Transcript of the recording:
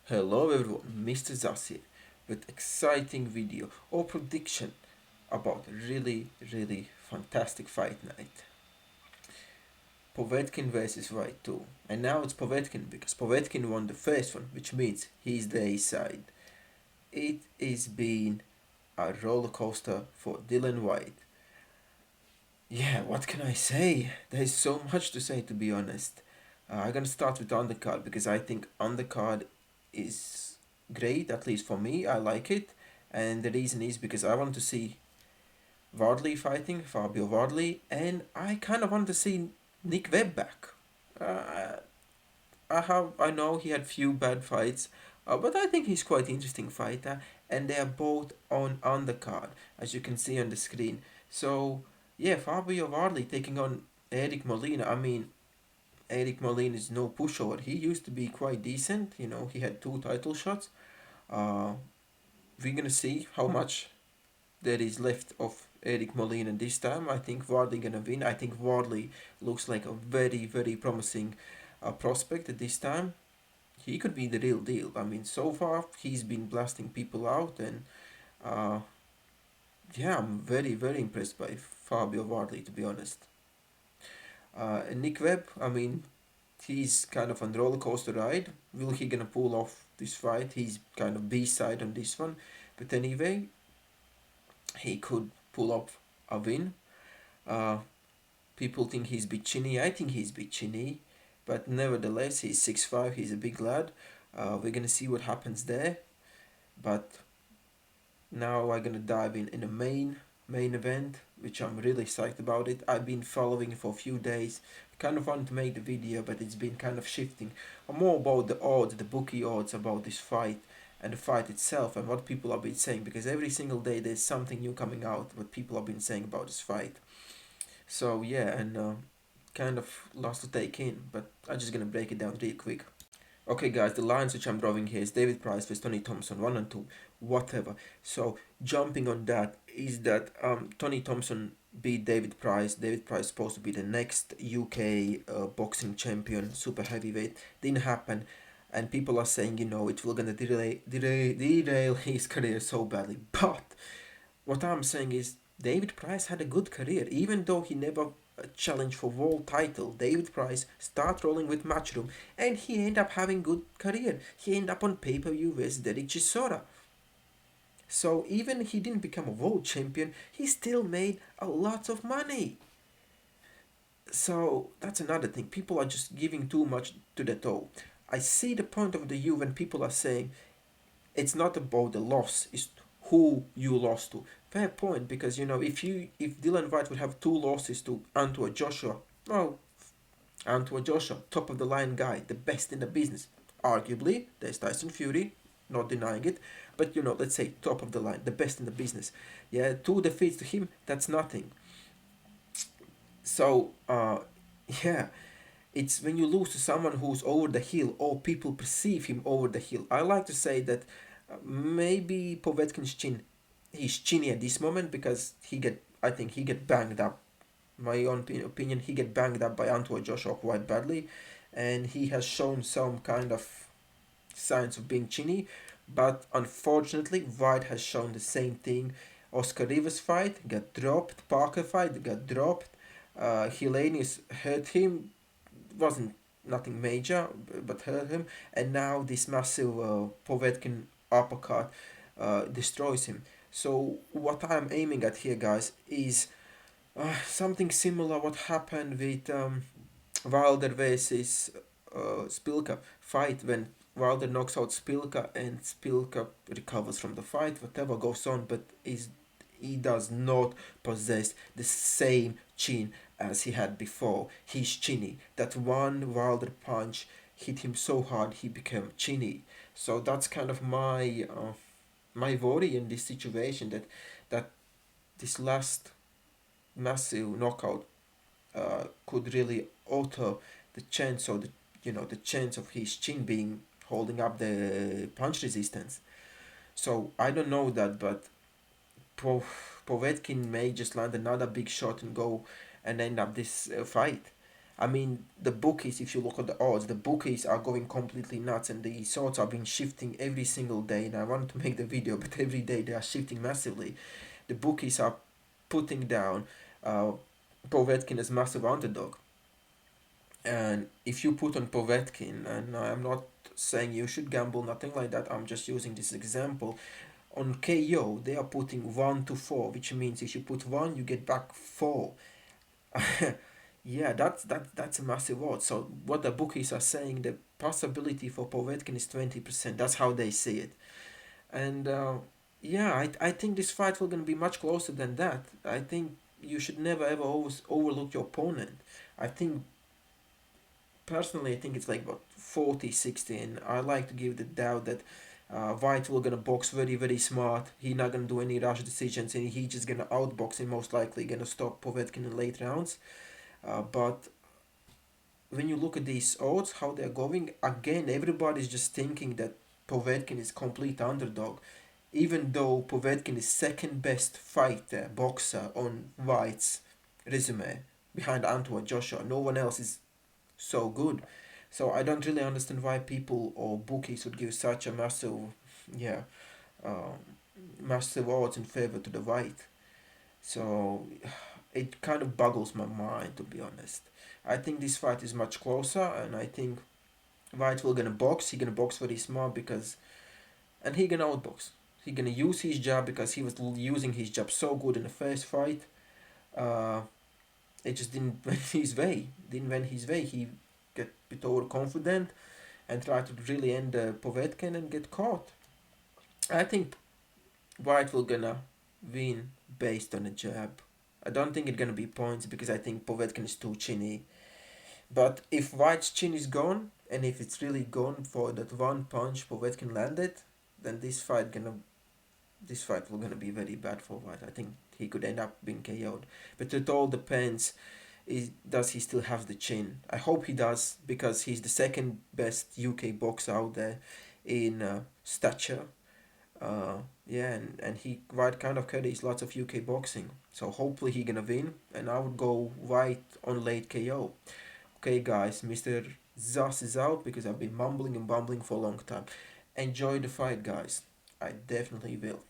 Hello everyone, Mr. Zas here with exciting video or prediction about really fantastic fight night. Povetkin versus Whyte 2. And now it's Povetkin because Povetkin won the first one, which means he's the A side. It is been a roller coaster for Dillian Whyte. Yeah, what can I say? There's so much to say to be honest. I'm gonna start with undercard because I think undercard is great, at least for me. I like it, and the reason is because I want to see Wardley fighting Fabio Wardley, and I kind of want to see Nick Webb back. Uh, I know he had few bad fights, but I think he's quite interesting fighter, and they are both on undercard, as you can see on the screen. So yeah, Fabio Wardley taking on Eric Molina. I mean, Eric Molina is no pushover. He used to be quite decent. You know, he had two title shots. Uh, we're gonna see how much there is left of Eric Molina this time. I think Wardley gonna win. I think Wardley looks like a very promising prospect at this time. He could be the real deal. I mean, so far he's been blasting people out, and uh, yeah, I'm very impressed by Fabio Wardley to be honest. And Nick Webb, I mean, he's kind of on roller coaster ride. Will he gonna pull off this fight? He's kind of B side on this one, but anyway, he could pull off a win. Uh, People think he's a bit chinny. I think he's a bit chinny, but nevertheless, he's 6'5". He's a big lad. We're gonna see what happens there. But now I'm gonna dive in a main event, which I'm really psyched about it. I've been following it for a few days. Kind of wanted to make the video, but it's been kind of shifting. More about the odds, the bookie odds about this fight and the fight itself and what people have been saying, because every single day there's something new coming out what people have been saying about this fight. So yeah, and kind of lots to take in, but I'm just gonna break it down real quick. Okay, guys, the lines which I'm drawing here is David Price versus Tony Thompson, 1 and 2, whatever. So jumping on that is that Tony Thompson beat David Price. David Price is supposed to be the next UK boxing champion, super heavyweight. Didn't happen, and people are saying it will gonna derail his career so badly. But what I'm saying is David Price had a good career, even though he never challenged for world title. David Price start rolling with Matchroom, and he ended up having good career. He ended up on pay-per-view with Derek Chisora. So even he didn't become a world champion, he still made a lot of money. So that's another thing. People are just giving too much to the toe. I see the point of the view when people are saying it's not about the loss, it's who you lost to. Fair point, because if Dillian Whyte would have two losses to Antua Joshua, well, Antua Joshua, top of the line guy, the best in the business. Arguably, there's Tyson Fury, not denying it, but let's say top of the line, the best in the business. Yeah, two defeats to him, that's nothing. So, yeah, it's when you lose to someone who's over the hill or people perceive him over the hill. I like to say that maybe Povetkin's chin, he's chinny at this moment because I think he get banged up. My own opinion, he get banged up by Antoine Joshua quite badly, and he has shown some kind of signs of being chinny. But unfortunately, White has shown the same thing. Oscar Rivas fight got dropped. Parker fight got dropped. Hellenius hurt him, wasn't nothing major, but hurt him. And now this massive Povetkin uppercut destroys him. So what I'm aiming at here, guys, is something similar what happened with Wilder versus Spilka fight when Wilder knocks out Spilka and Spilka recovers from the fight, whatever goes on, but he does not possess the same chin as he had before. He's chinny. That one Wilder punch hit him so hard he became chinny. So that's kind of my worry in this situation, that this last massive knockout could really alter the chance, or the chance of his chin being holding up the punch resistance. So I don't know that, but po- Povetkin may just land another big shot and go and end up this fight. I mean, the bookies, if you look at the odds, the bookies are going completely nuts, and the odds are been shifting every single day. And I wanted to make the video, but every day they are shifting massively. The bookies are putting down uh, Povetkin as massive underdog. And if you put on Povetkin, and I'm not saying you should gamble, nothing like that, I'm just using this example. On KO, they are putting 1 to 4, which means if you put 1, you get back 4. Yeah, that's a massive odds. So what the bookies are saying, the possibility for Povetkin is 20%. That's how they see it. And yeah, I think this fight will gonna be much closer than that. I think you should never ever always overlook your opponent. I think personally, I think it's like what 40-60, and I like to give the doubt that White will gonna box very smart. He not gonna do any rash decisions, and he just gonna outbox and most likely gonna stop Povetkin in late rounds. But when you look at these odds, how they're going, again, everybody's just thinking that Povetkin is complete underdog, even though Povetkin is second best fighter boxer on White's resume behind Antoine Joshua. No one else is so good. So I don't really understand why people or bookies would give such a massive, yeah, um, massive odds in favor to the White. So it kind of boggles my mind, to be honest. I think this fight is much closer, and I think White will gonna box. He gonna box very smart because, and he gonna outbox. He gonna use his jab because he was using his jab so good in the first fight. Uh, it just didn't went his way. Didn't went his way. He get a bit overconfident and tried to really end Povetkin and get caught. I think White will gonna win based on a jab. I don't think it's gonna be points because I think Povetkin is too chinny. But if White's chin is gone, and if it's really gone for that one punch Povetkin landed, then this fight will gonna be very bad for White. I think he could end up being KO'd. But it all depends. Does he still have the chin? I hope he does because he's the second best UK boxer out there in stature. Yeah, and he White kind of carries lots of UK boxing. So hopefully he gonna win, and I would go White on late KO. Okay, guys, Mr. Zas is out because I've been mumbling and bumbling for a long time. Enjoy the fight, guys. I definitely will.